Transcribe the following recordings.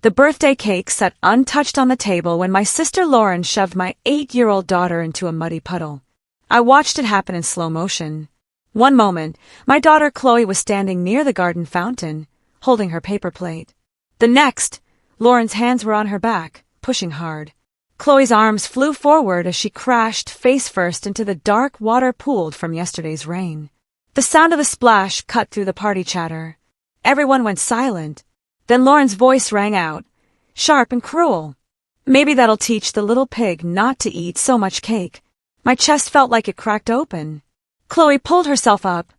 The birthday cake sat untouched on the table when my sister Lauren shoved my 8-year-old daughter into a muddy puddle. I watched it happen in slow motion. One moment, my daughter Chloe was standing near the garden fountain, holding her paper plate. The next, Lauren's hands were on her back, pushing hard. Chloe's arms flew forward as she crashed face first into the dark water pooled from yesterday's rain. The sound of the splash cut through the party chatter. Everyone went silent. Then Lauren's voice rang out, sharp and cruel. Maybe that'll teach the little pig not to eat so much cake. My chest felt like it cracked open. Chloe pulled herself up,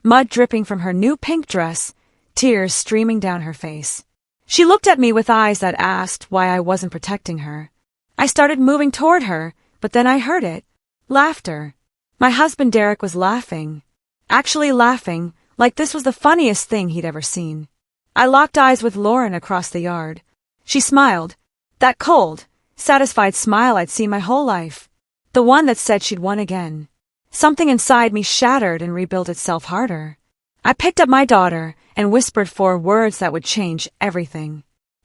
mud dripping from her new pink dress, tears streaming down her face. She looked at me with eyes that asked why I wasn't protecting her. I started moving toward her, but then I heard it. Laughter. My husband Derek was laughing. Actually laughing, like this was the funniest thing he'd ever seen. I locked eyes with Lauren across the yard. She smiled. That cold, satisfied smile I'd seen my whole life. The one that said she'd won again. Something inside me shattered and rebuilt itself harder. I picked up my daughter and whispered 4 words that would change everything.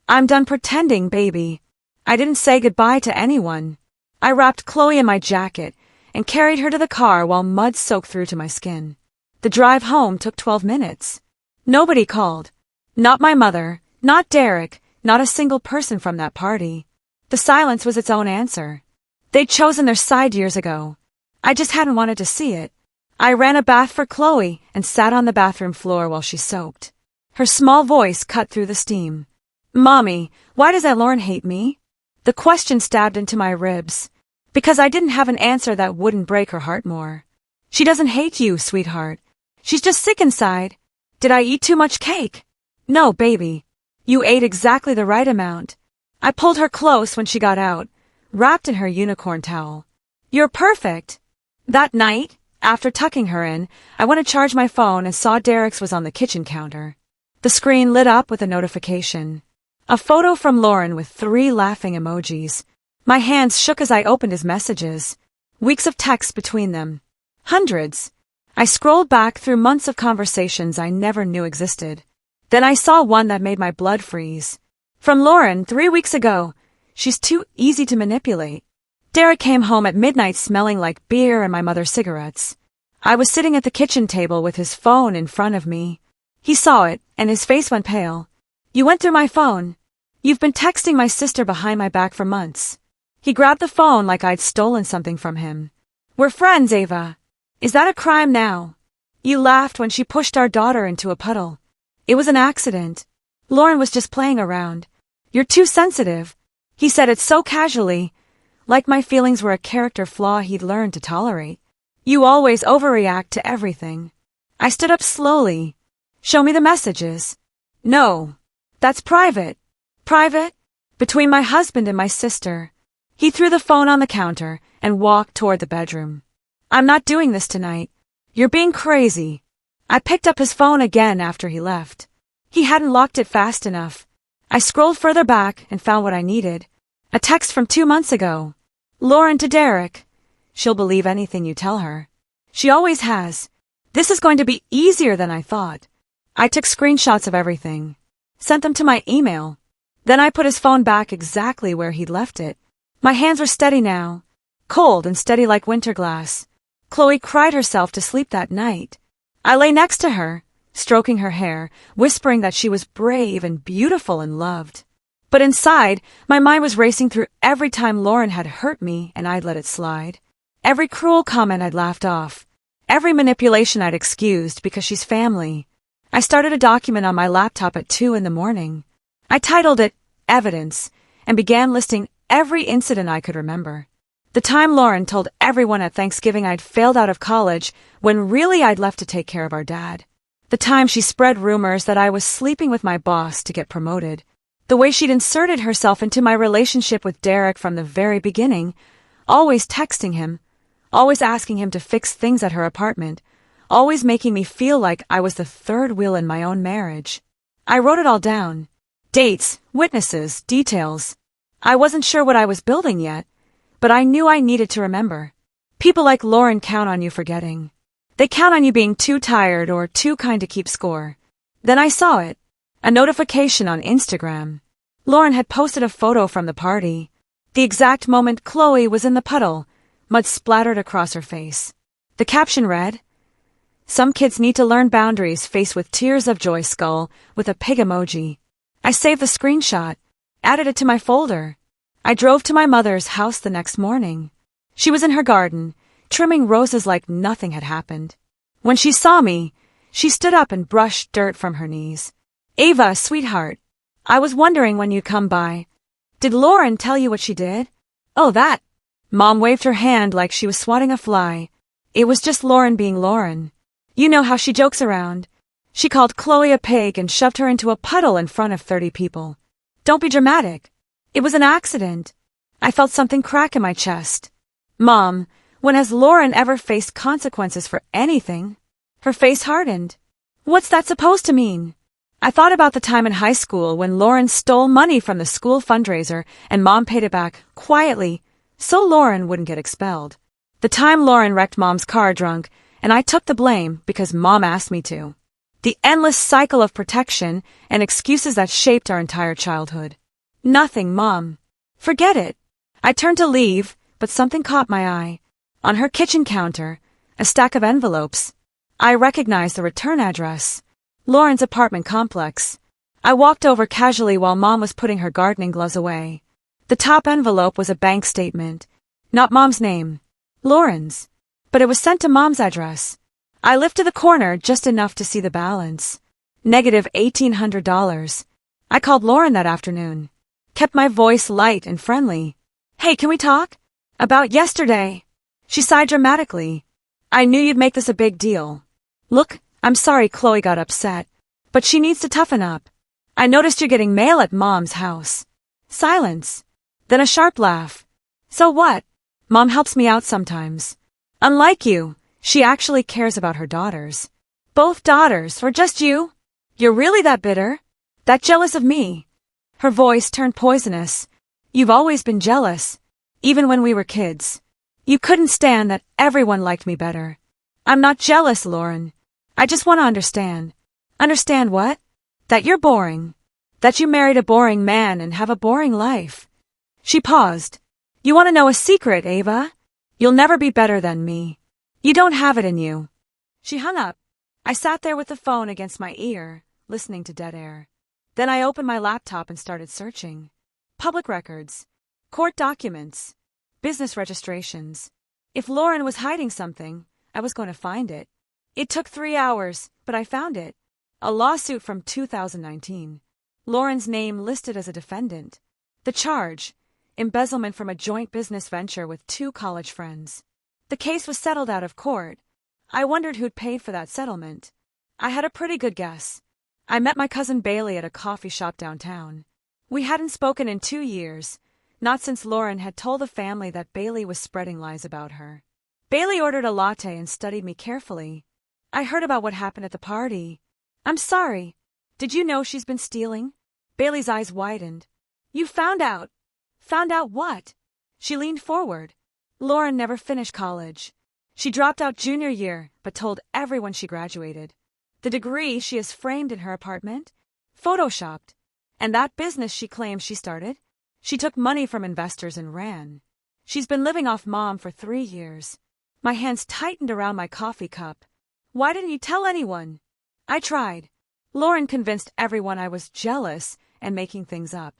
I'm done pretending, baby. I didn't say goodbye to anyone. I wrapped Chloe in my jacket and carried her to the car while mud soaked through to my skin. The drive home took 12 minutes. Nobody called. Not my mother, not Derek, not a single person from that party. The silence was its own answer. They'd chosen their side years ago. I just hadn't wanted to see it. I ran a bath for Chloe and sat on the bathroom floor while she soaked. Her small voice cut through the steam. Mommy, why does that Lauren hate me? The question stabbed into my ribs. Because I didn't have an answer that wouldn't break her heart more. She doesn't hate you, sweetheart. She's just sick inside. Did I eat too much cake? No, baby. You ate exactly the right amount. I pulled her close when she got out, wrapped in her unicorn towel. You're perfect. That night, after tucking her in, I went to charge my phone and saw Derek's was on the kitchen counter. The screen lit up with a notification. A photo from Lauren with 3 laughing emojis. My hands shook as I opened his messages. Weeks of texts between them. Hundreds. I scrolled back through months of conversations I never knew existed. Then I saw one that made my blood freeze. From Lauren 3 weeks ago. She's too easy to manipulate. Derek came home at midnight smelling like beer and my mother's cigarettes. I was sitting at the kitchen table with his phone in front of me. He saw it, and his face went pale. You went through my phone. You've been texting my sister behind my back for months. He grabbed the phone like I'd stolen something from him. We're friends, Ava. Is that a crime now? You laughed when she pushed our daughter into a puddle. It was an accident. Lauren was just playing around. You're too sensitive. He said it so casually, like my feelings were a character flaw he'd learned to tolerate. You always overreact to everything. I stood up slowly. Show me the messages. No. That's private. Private? Between my husband and my sister. He threw the phone on the counter and walked toward the bedroom. I'm not doing this tonight. You're being crazy. I picked up his phone again after he left. He hadn't locked it fast enough. I scrolled further back and found what I needed. A text from 2 months ago. Lauren to Derek. She'll believe anything you tell her. She always has. This is going to be easier than I thought. I took screenshots of everything. Sent them to my email. Then I put his phone back exactly where he'd left it. My hands were steady now. Cold and steady like winter glass. Chloe cried herself to sleep that night. I lay next to her, stroking her hair, whispering that she was brave and beautiful and loved. But inside, my mind was racing through every time Lauren had hurt me and I'd let it slide. Every cruel comment I'd laughed off. Every manipulation I'd excused because she's family. I started a document on my laptop at 2 a.m. I titled it Evidence and began listing every incident I could remember. The time Lauren told everyone at Thanksgiving I'd failed out of college when really I'd left to take care of our dad. The time she spread rumors that I was sleeping with my boss to get promoted. The way she'd inserted herself into my relationship with Derek from the very beginning, always texting him, always asking him to fix things at her apartment, always making me feel like I was the third wheel in my own marriage. I wrote it all down. Dates, witnesses, details. I wasn't sure what I was building yet, but I knew I needed to remember. People like Lauren count on you forgetting. They count on you being too tired or too kind to keep score. Then I saw it. A notification on Instagram. Lauren had posted a photo from the party. The exact moment Chloe was in the puddle, mud splattered across her face. The caption read, "Some kids need to learn boundaries," face with tears of joy skull with a pig emoji. I saved the screenshot, added it to my folder. I drove to my mother's house the next morning. She was in her garden, trimming roses like nothing had happened. When she saw me, she stood up and brushed dirt from her knees. "Ava, sweetheart, I was wondering when you'd come by. Did Lauren tell you what she did?" "Oh, that." Mom waved her hand like she was swatting a fly. "It was just Lauren being Lauren. You know how she jokes around. She called Chloe a pig and shoved her into a puddle in front of 30 people. Don't be dramatic. It was an accident." I felt something crack in my chest. "Mom, when has Lauren ever faced consequences for anything?" Her face hardened. "What's that supposed to mean?" I thought about the time in high school when Lauren stole money from the school fundraiser and Mom paid it back quietly so Lauren wouldn't get expelled. The time Lauren wrecked Mom's car drunk and I took the blame because Mom asked me to. The endless cycle of protection and excuses that shaped our entire childhood. "Nothing, Mom. Forget it." I turned to leave, but something caught my eye. On her kitchen counter, a stack of envelopes. I recognized the return address. Lauren's apartment complex. I walked over casually while Mom was putting her gardening gloves away. The top envelope was a bank statement. Not Mom's name. Lauren's. But it was sent to Mom's address. I lifted the corner just enough to see the balance. Negative $1,800. I called Lauren that afternoon. Kept my voice light and friendly. "Hey, can we talk?" "About yesterday." She sighed dramatically. "I knew you'd make this a big deal. Look, I'm sorry Chloe got upset, but she needs to toughen up. I noticed you're getting mail at Mom's house." Silence. Then a sharp laugh. "So what? Mom helps me out sometimes. Unlike you, she actually cares about her daughters." "Both daughters, or just you? You're really that bitter? That jealous of me?" Her voice turned poisonous. "You've always been jealous, even when we were kids. You couldn't stand that everyone liked me better." "I'm not jealous, Lauren. I just want to understand." "Understand what?" "That you're boring. That you married a boring man and have a boring life." She paused. "You want to know a secret, Ava? You'll never be better than me. You don't have it in you." She hung up. I sat there with the phone against my ear, listening to dead air. Then I opened my laptop and started searching. Public records, court documents, business registrations. If Lauren was hiding something, I was going to find it. It took 3 hours, but I found it. A lawsuit from 2019. Lauren's name listed as a defendant. The charge, embezzlement from a joint business venture with 2 college friends. The case was settled out of court. I wondered who'd paid for that settlement. I had a pretty good guess. I met my cousin Bailey at a coffee shop downtown. We hadn't spoken in 2 years, not since Lauren had told the family that Bailey was spreading lies about her. Bailey ordered a latte and studied me carefully. "I heard about what happened at the party." "I'm sorry. Did you know she's been stealing?" Bailey's eyes widened. "You found out." "Found out what?" She leaned forward. "Lauren never finished college. She dropped out junior year, but told everyone she graduated. The degree she has framed in her apartment? Photoshopped. And that business she claims she started? She took money from investors and ran. She's been living off Mom for 3 years. My hands tightened around my coffee cup. "Why didn't you tell anyone?" "I tried. Lauren convinced everyone I was jealous and making things up.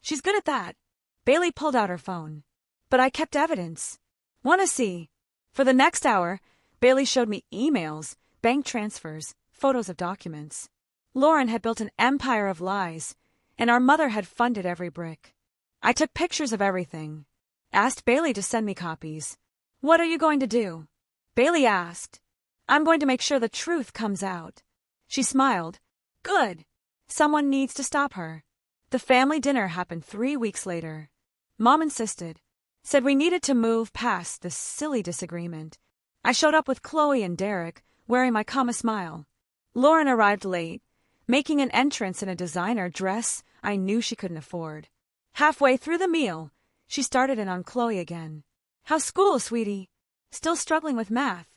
She's good at that." Bailey pulled out her phone. "But I kept evidence." "Wanna see?" For the next hour, Bailey showed me emails, bank transfers, photos of documents. Lauren had built an empire of lies, and our mother had funded every brick. I took pictures of everything. Asked Bailey to send me copies. "What are you going to do?" Bailey asked. "I'm going to make sure the truth comes out." She smiled. "Good. Someone needs to stop her." The family dinner happened 3 weeks later. Mom insisted. Said we needed to move past this silly disagreement. I showed up with Chloe and Derek, wearing my calm smile. Lauren arrived late, making an entrance in a designer dress I knew she couldn't afford. Halfway through the meal, she started in on Chloe again. "How's school, sweetie?" "Still struggling with math."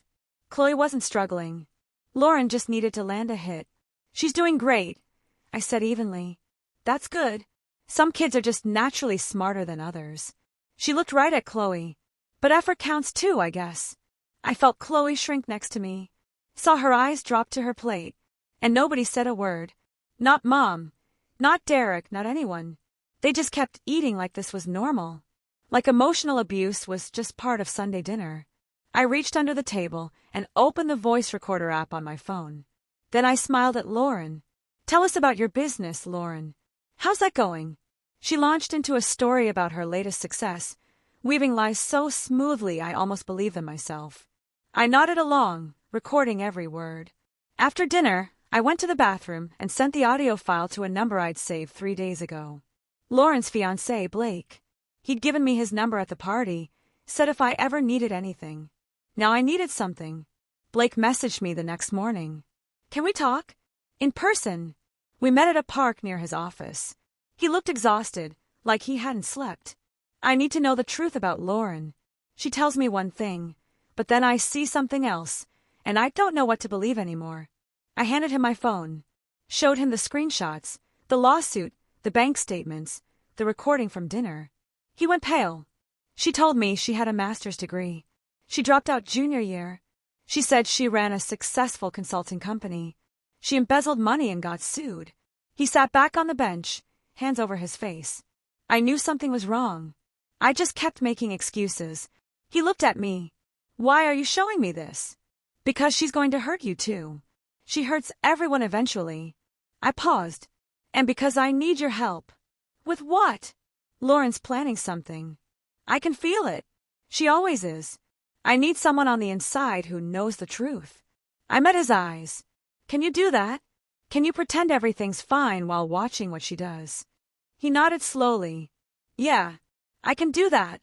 Chloe wasn't struggling. Lauren just needed to land a hit. "She's doing great," I said evenly. "That's good. Some kids are just naturally smarter than others. She looked right at Chloe. But effort counts too, I guess. I felt Chloe shrink next to me, saw her eyes drop to her plate, and nobody said a word. Not Mom, not Derek, not anyone. They just kept eating like this was normal. Like emotional abuse was just part of Sunday dinner. I reached under the table and opened the voice recorder app on my phone. Then I smiled at Lauren. Tell us about your business, Lauren. How's that going? She launched into a story about her latest success, weaving lies so smoothly I almost believed them myself. I nodded along, recording every word. After dinner, I went to the bathroom and sent the audio file to a number I'd saved 3 days ago. Lauren's fiancé, Blake. He'd given me his number at the party, said if I ever needed anything. Now I needed something. Blake messaged me the next morning. Can we talk? In person. We met at a park near his office. He looked exhausted, like he hadn't slept. I need to know the truth about Lauren. She tells me one thing, but then I see something else, and I don't know what to believe anymore. I handed him my phone, showed him the screenshots, the lawsuit, the bank statements, the recording from dinner. He went pale. She told me she had a master's degree. She dropped out junior year. She said she ran a successful consulting company. She embezzled money and got sued. He sat back on the bench, hands over his face. I knew something was wrong. I just kept making excuses. He looked at me. Why are you showing me this? Because she's going to hurt you too. She hurts everyone eventually. I paused. And because I need your help. With what? Lauren's planning something. I can feel it. She always is. I need someone on the inside who knows the truth. I met his eyes. Can you do that? Can you pretend everything's fine while watching what she does? He nodded slowly. Yeah, I can do that.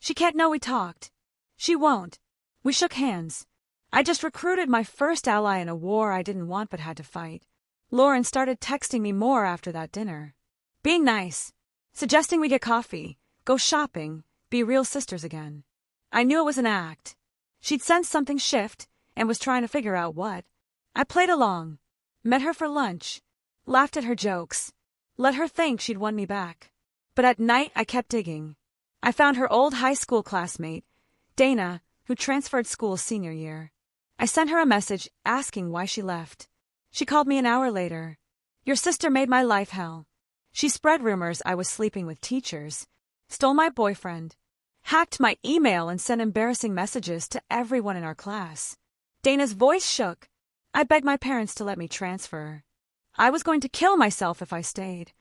She can't know we talked. She won't. We shook hands. I just recruited my first ally in a war I didn't want but had to fight. Lauren started texting me more after that dinner. Being nice. Suggesting we get coffee, go shopping, be real sisters again. I knew it was an act. She'd sensed something shift and was trying to figure out what. I played along. Met her for lunch. Laughed at her jokes. Let her think she'd won me back. But at night I kept digging. I found her old high school classmate, Dana, who transferred school senior year. I sent her a message asking why she left. She called me an hour later. Your sister made my life hell. She spread rumors I was sleeping with teachers, stole my boyfriend, hacked my email and sent embarrassing messages to everyone in our class. Dana's voice shook. I begged my parents to let me transfer. I was going to kill myself if I stayed.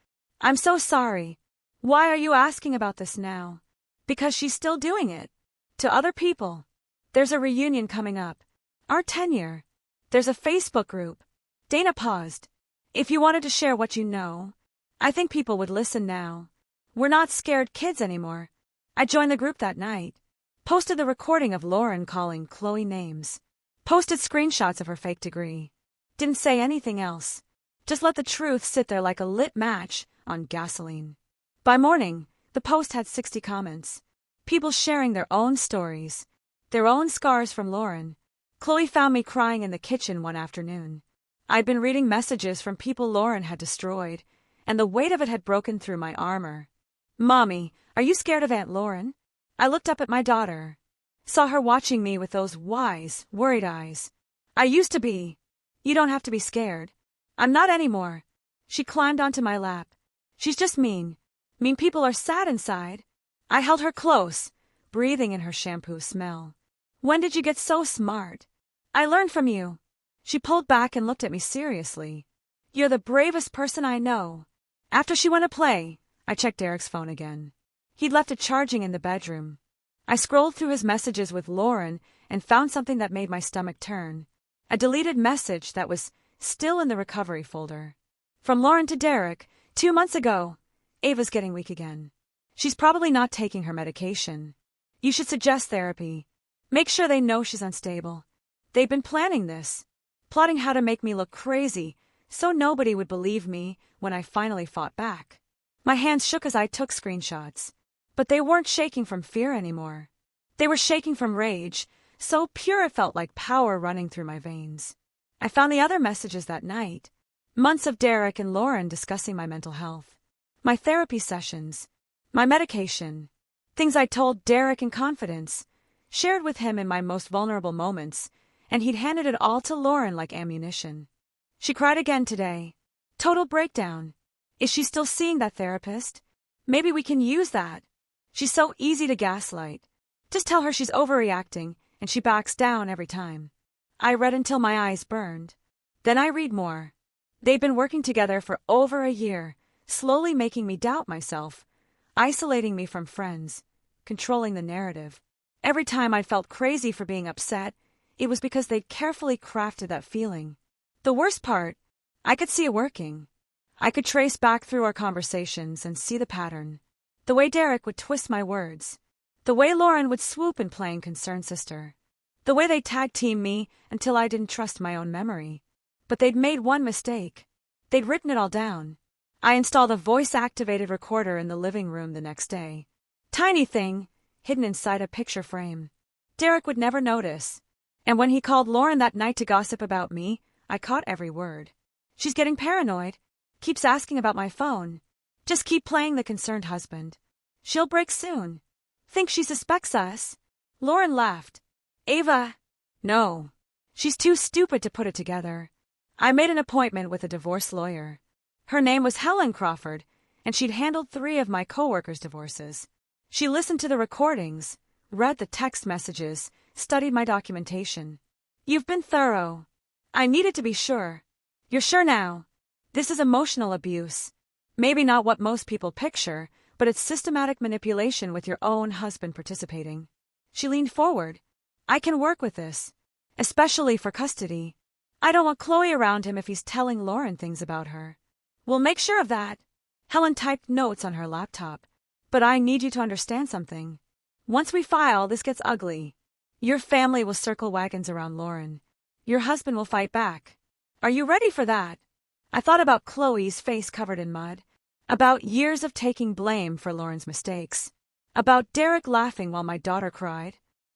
I'm so sorry. Why are you asking about this now? Because she's still doing it. To other people. There's a reunion coming up. Our 10-year. There's a Facebook group. Dana paused. If you wanted to share what you know, I think people would listen now. We're not scared kids anymore. I joined the group that night. Posted the recording of Lauren calling Chloe names. Posted screenshots of her fake degree. Didn't say anything else. Just let the truth sit there like a lit match on gasoline. By morning, the post had 60 comments. People sharing their own stories. Their own scars from Lauren. Chloe found me crying in the kitchen one afternoon. I'd been reading messages from people Lauren had destroyed, and the weight of it had broken through my armor. Mommy, are you scared of Aunt Lauren? I looked up at my daughter. Saw her watching me with those wise, worried eyes. I used to be. You don't have to be scared. I'm not anymore. She climbed onto my lap. She's just mean. Mean people are sad inside. I held her close, breathing in her shampoo smell. When did you get so smart? I learned from you. She pulled back and looked at me seriously. You're the bravest person I know. After she went to play, I checked Derek's phone again. He'd left it charging in the bedroom. I scrolled through his messages with Lauren and found something that made my stomach turn. A deleted message that was still in the recovery folder. From Lauren to Derek, 2 months ago. Ava's getting weak again. She's probably not taking her medication. You should suggest therapy. Make sure they know she's unstable. They've been planning this. Plotting how to make me look crazy so nobody would believe me when I finally fought back. My hands shook as I took screenshots. But they weren't shaking from fear anymore. They were shaking from rage, so pure it felt like power running through my veins. I found the other messages that night. Months of Derek and Lauren discussing my mental health. My therapy sessions. My medication. Things I told Derek in confidence, shared with him in my most vulnerable moments, and he'd handed it all to Lauren like ammunition. She cried again today. Total breakdown. Is she still seeing that therapist? Maybe we can use that. She's so easy to gaslight. Just tell her she's overreacting, and she backs down every time. I read until my eyes burned. Then I read more. They'd been working together for over a year, slowly making me doubt myself, isolating me from friends, controlling the narrative. Every time I felt crazy for being upset, it was because they'd carefully crafted that feeling. The worst part, I could see it working. I could trace back through our conversations and see the pattern. The way Derek would twist my words. The way Lauren would swoop in playing concerned sister. The way they'd tag-team me until I didn't trust my own memory. But they'd made one mistake. They'd written it all down. I installed a voice-activated recorder in the living room the next day. Tiny thing, hidden inside a picture frame. Derek would never notice. And when he called Lauren that night to gossip about me, I caught every word. She's getting paranoid. Keeps asking about my phone. Just keep playing the concerned husband. She'll break soon. Think she suspects us? Lauren laughed. Ava. No. She's too stupid to put it together. I made an appointment with a divorce lawyer. Her name was Helen Crawford, and she'd handled 3 of my coworkers' divorces. She listened to the recordings, read the text messages, studied my documentation. You've been thorough. I needed to be sure. You're sure now? This is emotional abuse. Maybe not what most people picture, but it's systematic manipulation with your own husband participating. She leaned forward. I can work with this, especially for custody. I don't want Chloe around him if he's telling Lauren things about her. We'll make sure of that. Helen typed notes on her laptop. But I need you to understand something. Once we file, this gets ugly. Your family will circle wagons around Lauren. Your husband will fight back. Are you ready for that? I thought about Chloe's face covered in mud. About years of taking blame for Lauren's mistakes. About Derek laughing while my daughter cried.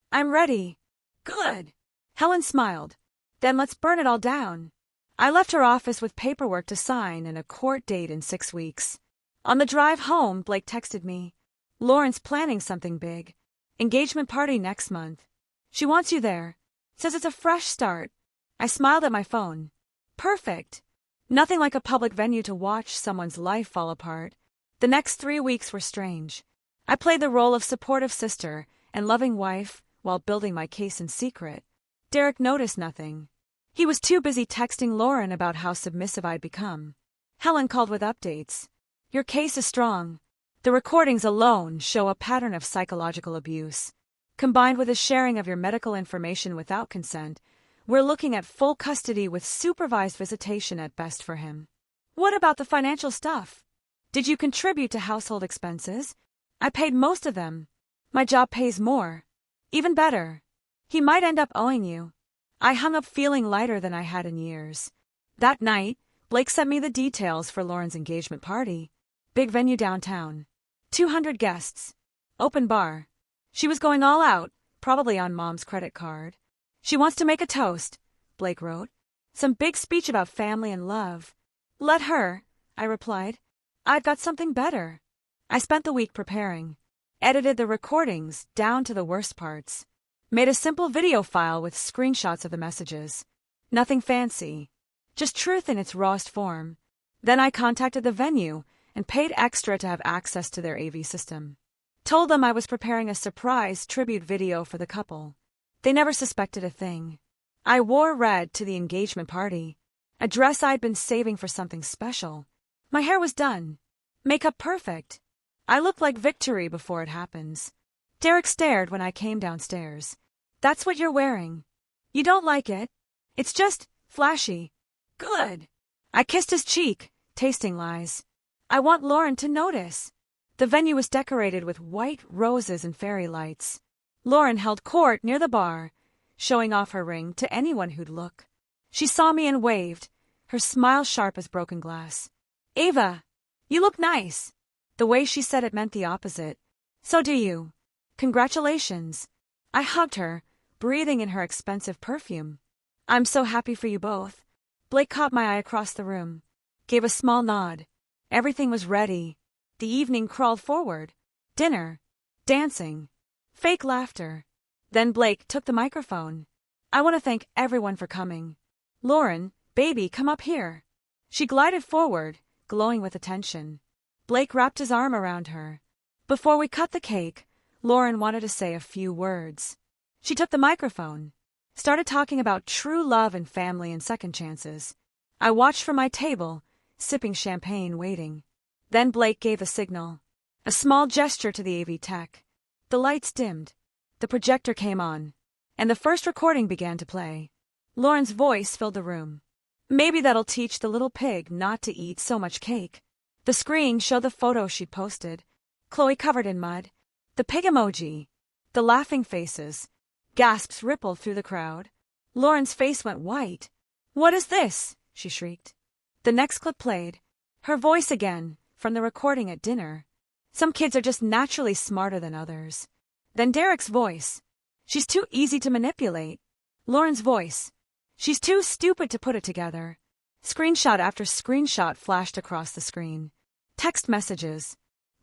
I'm ready. Good. Helen smiled. Then let's burn it all down. I left her office with paperwork to sign and a court date in 6 weeks. On the drive home, Blake texted me. Lauren's planning something big. Engagement party next month. She wants you there. Says it's a fresh start. I smiled at my phone. Perfect. Nothing like a public venue to watch someone's life fall apart. The next 3 weeks were strange. I played the role of supportive sister and loving wife while building my case in secret. Derek noticed nothing. He was too busy texting Lauren about how submissive I'd become. Helen called with updates. Your case is strong. The recordings alone show a pattern of psychological abuse. Combined with the sharing of your medical information without consent, we're looking at full custody with supervised visitation at best for him. What about the financial stuff? Did you contribute to household expenses? I paid most of them. My job pays more. Even better. He might end up owing you. I hung up feeling lighter than I had in years. That night, Blake sent me the details for Lauren's engagement party. Big venue downtown. 200 guests. Open bar. She was going all out, probably on Mom's credit card. She wants to make a toast, Blake wrote. Some big speech about family and love. Let her, I replied. I've got something better. I spent the week preparing. Edited the recordings down to the worst parts. Made a simple video file with screenshots of the messages. Nothing fancy. Just truth in its rawest form. Then I contacted the venue and paid extra to have access to their AV system. Told them I was preparing a surprise tribute video for the couple. They never suspected a thing. I wore red to the engagement party. A dress I'd been saving for something special. My hair was done. Makeup perfect. I looked like victory before it happens. Derek stared when I came downstairs. That's what you're wearing. You don't like it? It's just flashy. Good. I kissed his cheek, tasting lies. I want Lauren to notice. The venue was decorated with white roses and fairy lights. Lauren held court near the bar, showing off her ring to anyone who'd look. She saw me and waved, her smile sharp as broken glass. Ava, you look nice. The way she said it meant the opposite. So do you. Congratulations. I hugged her, breathing in her expensive perfume. I'm so happy for you both. Blake caught my eye across the room. Gave a small nod. Everything was ready. The evening crawled forward. Dinner. Dancing. Fake laughter. Then Blake took the microphone. I want to thank everyone for coming. Lauren, baby, come up here. She glided forward, glowing with attention. Blake wrapped his arm around her. Before we cut the cake, Lauren wanted to say a few words. She took the microphone, started talking about true love and family and second chances. I watched from my table, sipping champagne, waiting. Then Blake gave a signal. A small gesture to the AV tech. The lights dimmed. The projector came on. And the first recording began to play. Lauren's voice filled the room. Maybe that'll teach the little pig not to eat so much cake. The screen showed the photo she'd posted. Chloe covered in mud. The pig emoji. The laughing faces. Gasps rippled through the crowd. Lauren's face went white. What is this? She shrieked. The next clip played. Her voice again, from the recording at dinner. Some kids are just naturally smarter than others. Then Derek's voice. She's too easy to manipulate. Lauren's voice. She's too stupid to put it together. Screenshot after screenshot flashed across the screen. Text messages.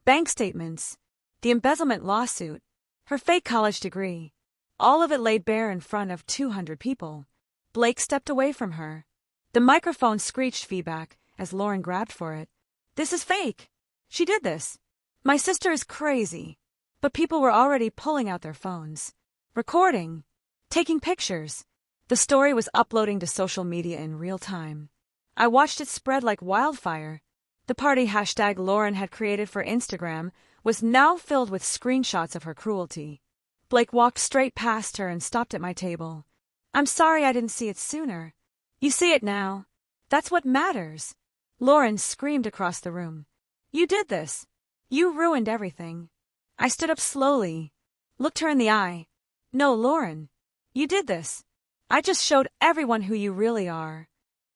Bank statements. The embezzlement lawsuit. Her fake college degree. All of it laid bare in front of 200 people. Blake stepped away from her. The microphone screeched feedback as Lauren grabbed for it. This is fake. She did this. My sister is crazy. But people were already pulling out their phones. Recording. Taking pictures. The story was uploading to social media in real time. I watched it spread like wildfire. The party hashtag Lauren had created for Instagram was now filled with screenshots of her cruelty. Blake walked straight past her and stopped at my table. I'm sorry I didn't see it sooner. You see it now. That's what matters. Lauren screamed across the room. You did this. You ruined everything. I stood up slowly, looked her in the eye. No, Lauren. You did this. I just showed everyone who you really are.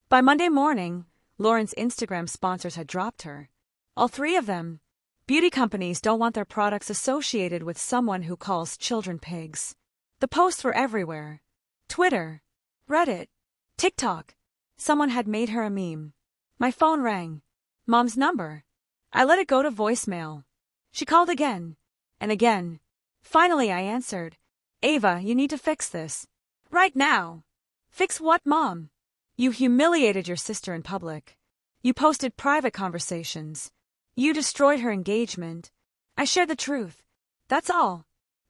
By Monday morning, Lauren's Instagram sponsors had dropped her. All three of them. Beauty companies don't want their products associated with someone who calls children pigs. The posts were everywhere. Twitter, Reddit, TikTok. Someone had made her a meme. My phone rang. Mom's number. I let it go to voicemail. She called again. And again. Finally I answered. Ava, you need to fix this. Right now. Fix what, Mom? You humiliated your sister in public. You posted private conversations. You destroyed her engagement. I shared the truth. That's all.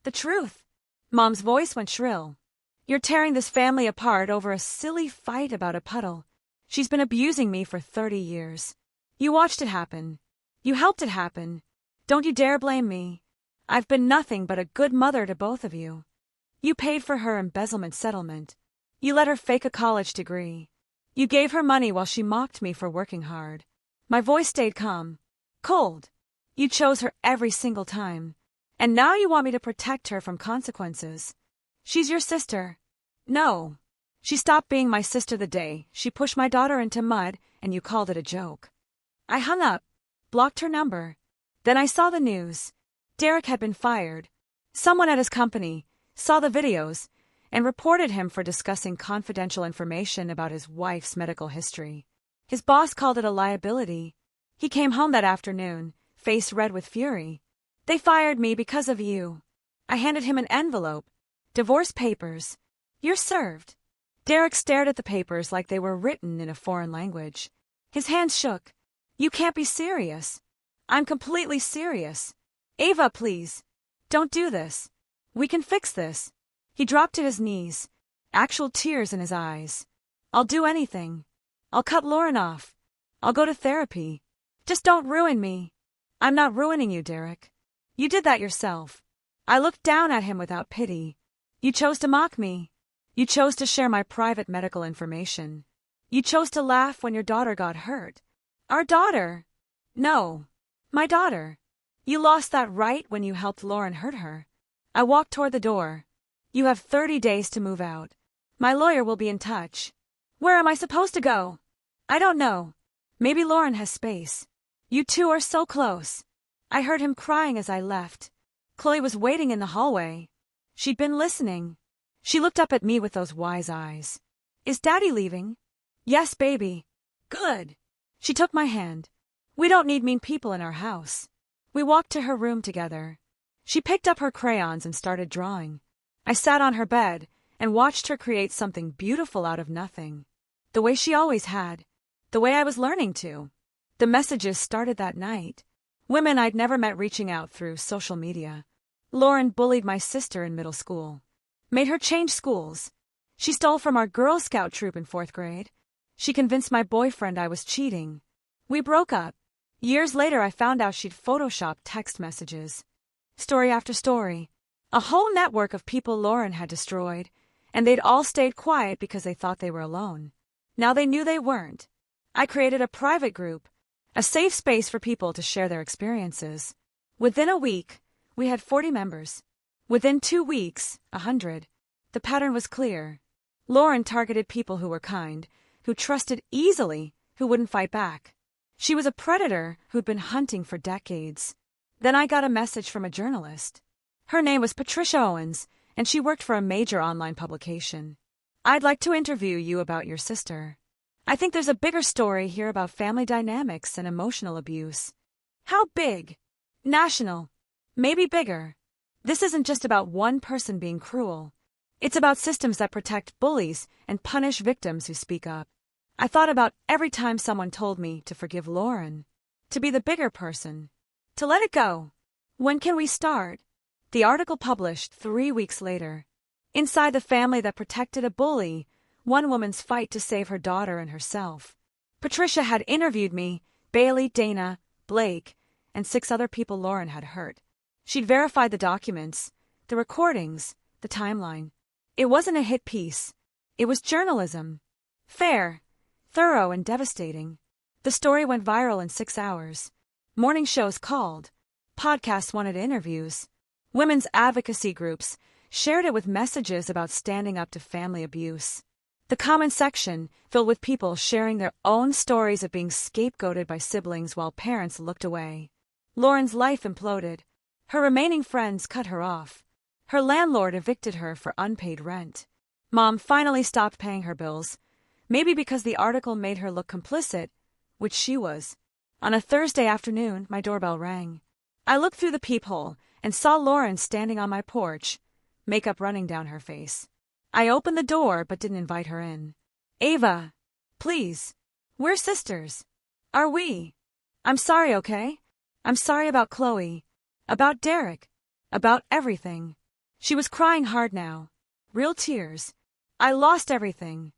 The truth. Mom's voice went shrill. You're tearing this family apart over a silly fight about a puddle. She's been abusing me for 30 years. You watched it happen. You helped it happen. Don't you dare blame me. I've been nothing but a good mother to both of you. You paid for her embezzlement settlement. You let her fake a college degree. You gave her money while she mocked me for working hard. My voice stayed calm. Cold. You chose her every single time. And now you want me to protect her from consequences. She's your sister. No. She stopped being my sister the day she pushed my daughter into mud and you called it a joke. I hung up, blocked her number. Then I saw the news. Derek had been fired. Someone at his company saw the videos and reported him for discussing confidential information about his wife's medical history. His boss called it a liability. He came home that afternoon, face red with fury. They fired me because of you. I handed him an envelope. Divorce papers. You're served. Derek stared at the papers like they were written in a foreign language. His hands shook. You can't be serious. I'm completely serious. Ava, please. Don't do this. We can fix this. He dropped to his knees, actual tears in his eyes. I'll do anything. I'll cut Lauren off. I'll go to therapy. Just don't ruin me. I'm not ruining you, Derek. You did that yourself. I looked down at him without pity. You chose to mock me. You chose to share my private medical information. You chose to laugh when your daughter got hurt. Our daughter. No. My daughter. You lost that right when you helped Lauren hurt her. I walked toward the door. You have 30 days to move out. My lawyer will be in touch. Where am I supposed to go? I don't know. Maybe Lauren has space. You two are so close. I heard him crying as I left. Chloe was waiting in the hallway. She'd been listening. She looked up at me with those wise eyes. Is Daddy leaving? Yes, baby. Good. She took my hand. We don't need mean people in our house. We walked to her room together. She picked up her crayons and started drawing. I sat on her bed and watched her create something beautiful out of nothing. The way she always had. The way I was learning to. The messages started that night. Women I'd never met reaching out through social media. Lauren bullied my sister in middle school. Made her change schools. She stole from our Girl Scout troop in 4th grade. She convinced my boyfriend I was cheating. We broke up. Years later I found out she'd photoshopped text messages. Story after story. A whole network of people Lauren had destroyed, and they'd all stayed quiet because they thought they were alone. Now they knew they weren't. I created a private group, a safe space for people to share their experiences. Within a week, we had 40 members. Within 2 weeks, 100. The pattern was clear. Lauren targeted people who were kind, who trusted easily, who wouldn't fight back. She was a predator who'd been hunting for decades. Then I got a message from a journalist. Her name was Patricia Owens, and she worked for a major online publication. I'd like to interview you about your sister. I think there's a bigger story here about family dynamics and emotional abuse. How big? National. Maybe bigger. This isn't just about one person being cruel. It's about systems that protect bullies and punish victims who speak up. I thought about every time someone told me to forgive Lauren, to be the bigger person, to let it go. When can we start? The article published 3 weeks later. Inside the family that protected a bully, one woman's fight to save her daughter and herself. Patricia had interviewed me, Bailey, Dana, Blake, and 6 other people Lauren had hurt. She'd verified the documents, the recordings, the timeline. It wasn't a hit piece. It was journalism. Fair, thorough, and devastating. The story went viral in 6 hours. Morning shows called. Podcasts wanted interviews. Women's advocacy groups shared it with messages about standing up to family abuse. The comment section filled with people sharing their own stories of being scapegoated by siblings while parents looked away. Lauren's life imploded. Her remaining friends cut her off. Her landlord evicted her for unpaid rent. Mom finally stopped paying her bills, maybe because the article made her look complicit, which she was. On a Thursday afternoon, my doorbell rang. I looked through the peephole and saw Lauren standing on my porch, makeup running down her face. I opened the door but didn't invite her in. Ava, please. We're sisters. Are we? I'm sorry, okay? I'm sorry about Chloe. About Derek. About everything. She was crying hard now. Real tears. I lost everything.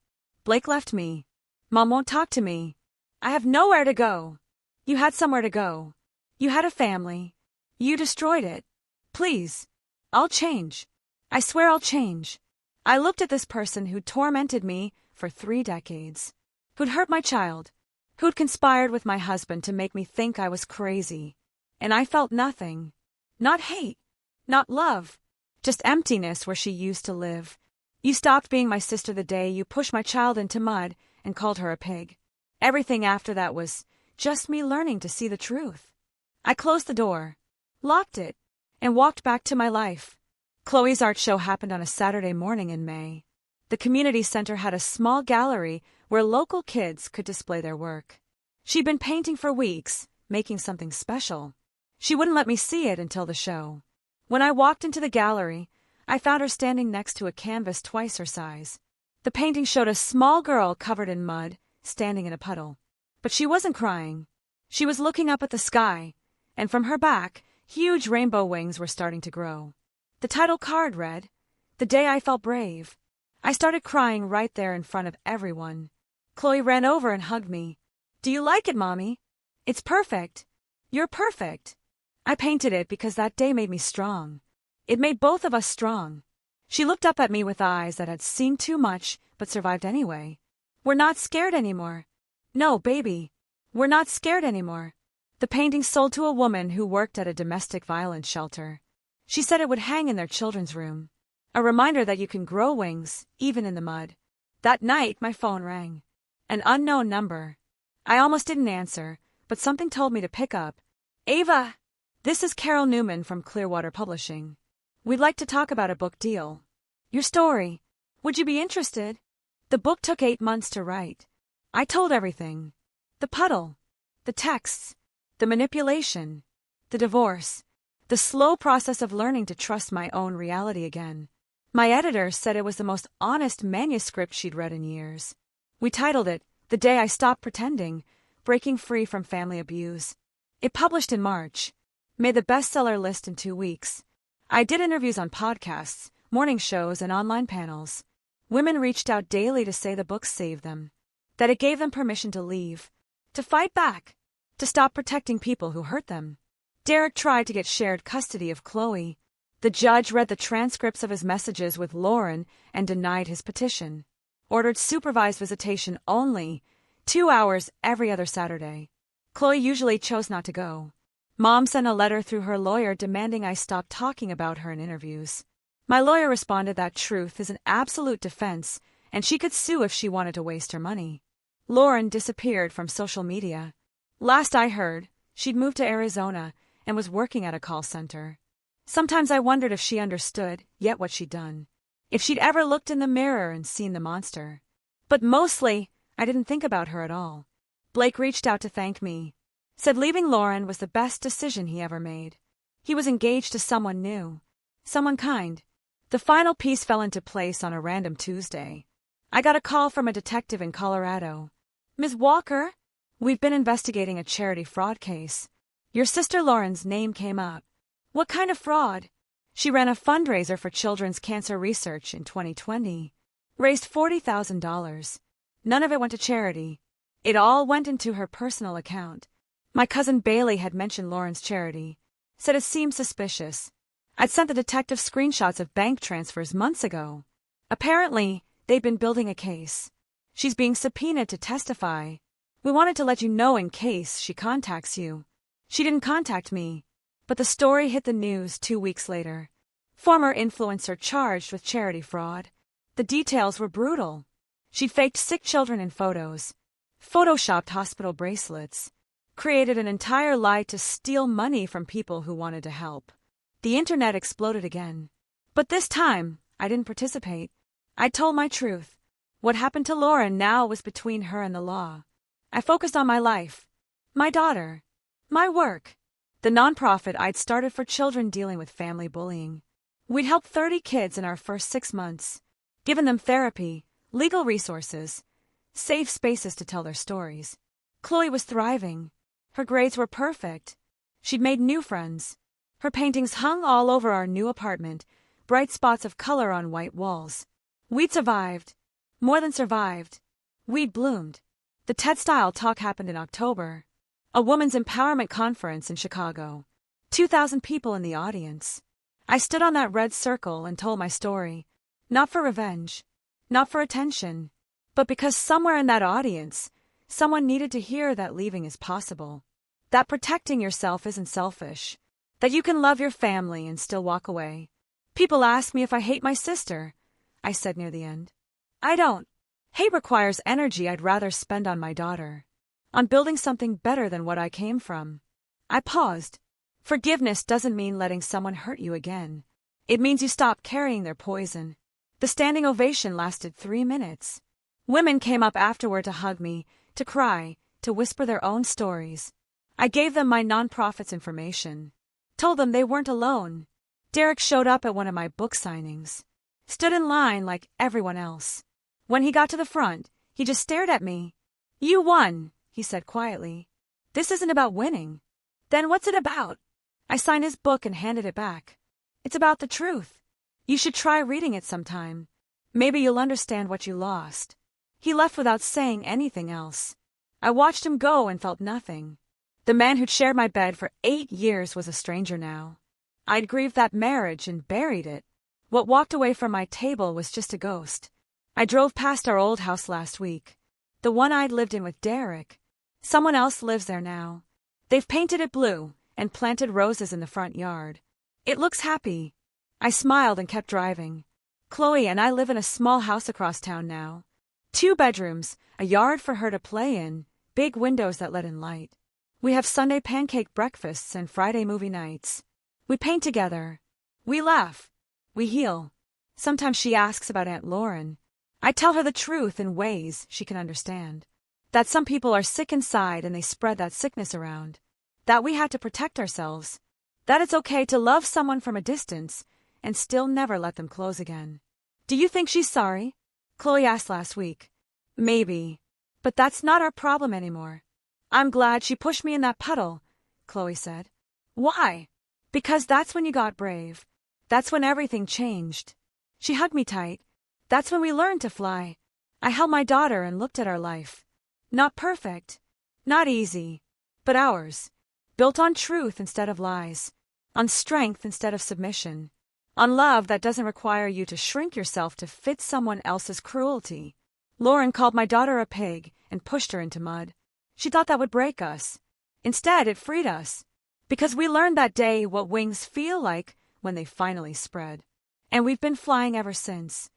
Blake left me. Mom won't talk to me. I have nowhere to go. You had somewhere to go. You had a family. You destroyed it. Please. I'll change. I swear I'll change. I looked at this person who'd tormented me for 3 decades. Who'd hurt my child. Who'd conspired with my husband to make me think I was crazy. And I felt nothing. Not hate. Not love. Just emptiness where she used to live. You stopped being my sister the day you pushed my child into mud and called her a pig. Everything after that was just me learning to see the truth. I closed the door, locked it, and walked back to my life. Chloe's art show happened on a Saturday morning in May. The community center had a small gallery where local kids could display their work. She'd been painting for weeks, making something special. She wouldn't let me see it until the show. When I walked into the gallery, I found her standing next to a canvas twice her size. The painting showed a small girl covered in mud, standing in a puddle. But she wasn't crying. She was looking up at the sky, and from her back, huge rainbow wings were starting to grow. The title card read, "The Day I Felt Brave." I started crying right there in front of everyone. Chloe ran over and hugged me. "Do you like it, Mommy? It's perfect. You're perfect." I painted it because that day made me strong. It made both of us strong. She looked up at me with eyes that had seen too much but survived anyway. "We're not scared anymore." "No, baby. We're not scared anymore." The painting sold to a woman who worked at a domestic violence shelter. She said it would hang in their children's room. A reminder that you can grow wings, even in the mud. That night, my phone rang. An unknown number. I almost didn't answer, but something told me to pick up. "Ava, this is Carol Newman from Clearwater Publishing. We'd like to talk about a book deal. Your story. Would you be interested?" The book took 8 months to write. I told everything. The puddle. The texts. The manipulation. the divorce, the slow process of learning to trust my own reality again. My editor said it was the most honest manuscript she'd read in years. We titled it, "The Day I Stopped Pretending, Breaking Free from Family Abuse." It published in March, made the bestseller list in 2 weeks. I did interviews on podcasts, morning shows, and online panels. Women reached out daily to say the book saved them, that it gave them permission to leave, to fight back, to stop protecting people who hurt them. Derek tried to get shared custody of Chloe. The judge read the transcripts of his messages with Lauren and denied his petition. Ordered supervised visitation only, 2 hours every other Saturday. Chloe usually chose not to go. Mom sent a letter through her lawyer demanding I stop talking about her in interviews. My lawyer responded that truth is an absolute defense and she could sue if she wanted to waste her money. Lauren disappeared from social media. Last I heard, she'd moved to Arizona and was working at a call center. Sometimes I wondered if she understood yet what she'd done, if she'd ever looked in the mirror and seen the monster. But mostly, I didn't think about her at all. Blake reached out to thank me, said leaving Lauren was the best decision he ever made. He was engaged to someone new, someone kind. The final piece fell into place on a random Tuesday. I got a call from a detective in Colorado. "Ms. Walker, we've been investigating a charity fraud case. Your sister Lauren's name came up." "What kind of fraud?" "She ran a fundraiser for children's cancer research in 2020. Raised $40,000. None of it went to charity. It all went into her personal account. My cousin Bailey had mentioned Lauren's charity. Said it seemed suspicious. I'd sent the detective screenshots of bank transfers months ago. Apparently, they'd been building a case. She's being subpoenaed to testify. We wanted to let you know in case she contacts you." She didn't contact me, but the story hit the news 2 weeks later. Former influencer charged with charity fraud. The details were brutal. She'd faked sick children in photos, photoshopped hospital bracelets, created an entire lie to steal money from people who wanted to help. The internet exploded again. But this time, I didn't participate. I told my truth. What happened to Lauren now was between her and the law. I focused on my life, my daughter, my work, the nonprofit I'd started for children dealing with family bullying. We'd helped 30 kids in our first 6 months, given them therapy, legal resources, safe spaces to tell their stories. Chloe was thriving. Her grades were perfect. She'd made new friends. Her paintings hung all over our new apartment, bright spots of color on white walls. We'd survived. More than survived. We'd bloomed. The TED-style talk happened in October. A women's empowerment conference in Chicago. 2,000 people in the audience. I stood on that red circle and told my story. Not for revenge. Not for attention. But because somewhere in that audience, someone needed to hear that leaving is possible. That protecting yourself isn't selfish. That you can love your family and still walk away. People ask me if I hate my sister. I said near the end. I don't. Hate requires energy I'd rather spend on my daughter. On building something better than what I came from. I paused. Forgiveness doesn't mean letting someone hurt you again. It means you stop carrying their poison. The standing ovation lasted 3 minutes. Women came up afterward to hug me, to cry, to whisper their own stories. I gave them my nonprofit's information. Told them they weren't alone. Derek showed up at one of my book signings. Stood in line like everyone else. When he got to the front, he just stared at me. "You won," he said quietly. "This isn't about winning." "Then what's it about?" I signed his book and handed it back. "It's about the truth. You should try reading it sometime. Maybe you'll understand what you lost." He left without saying anything else. I watched him go and felt nothing. The man who'd shared my bed for 8 years was a stranger now. I'd grieved that marriage and buried it. What walked away from my table was just a ghost. I drove past our old house last week. The one I'd lived in with Derek. Someone else lives there now. They've painted it blue and planted roses in the front yard. It looks happy. I smiled and kept driving. Chloe and I live in a small house across town now. 2 bedrooms, a yard for her to play in, big windows that let in light. We have Sunday pancake breakfasts and Friday movie nights. We paint together. We laugh. We heal. Sometimes she asks about Aunt Lauren. I tell her the truth in ways she can understand. That some people are sick inside and they spread that sickness around. That we had to protect ourselves. That it's okay to love someone from a distance and still never let them close again. Do you think she's sorry? Chloe asked last week. Maybe. But that's not our problem anymore. I'm glad she pushed me in that puddle, Chloe said. Why? Because that's when you got brave. That's when everything changed. She hugged me tight. That's when we learned to fly. I held my daughter and looked at our life. Not perfect. Not easy. But ours. Built on truth instead of lies. On strength instead of submission. On love that doesn't require you to shrink yourself to fit someone else's cruelty. Lauren called my daughter a pig and pushed her into mud. She thought that would break us. Instead, it freed us. Because we learned that day what wings feel like when they finally spread. And we've been flying ever since.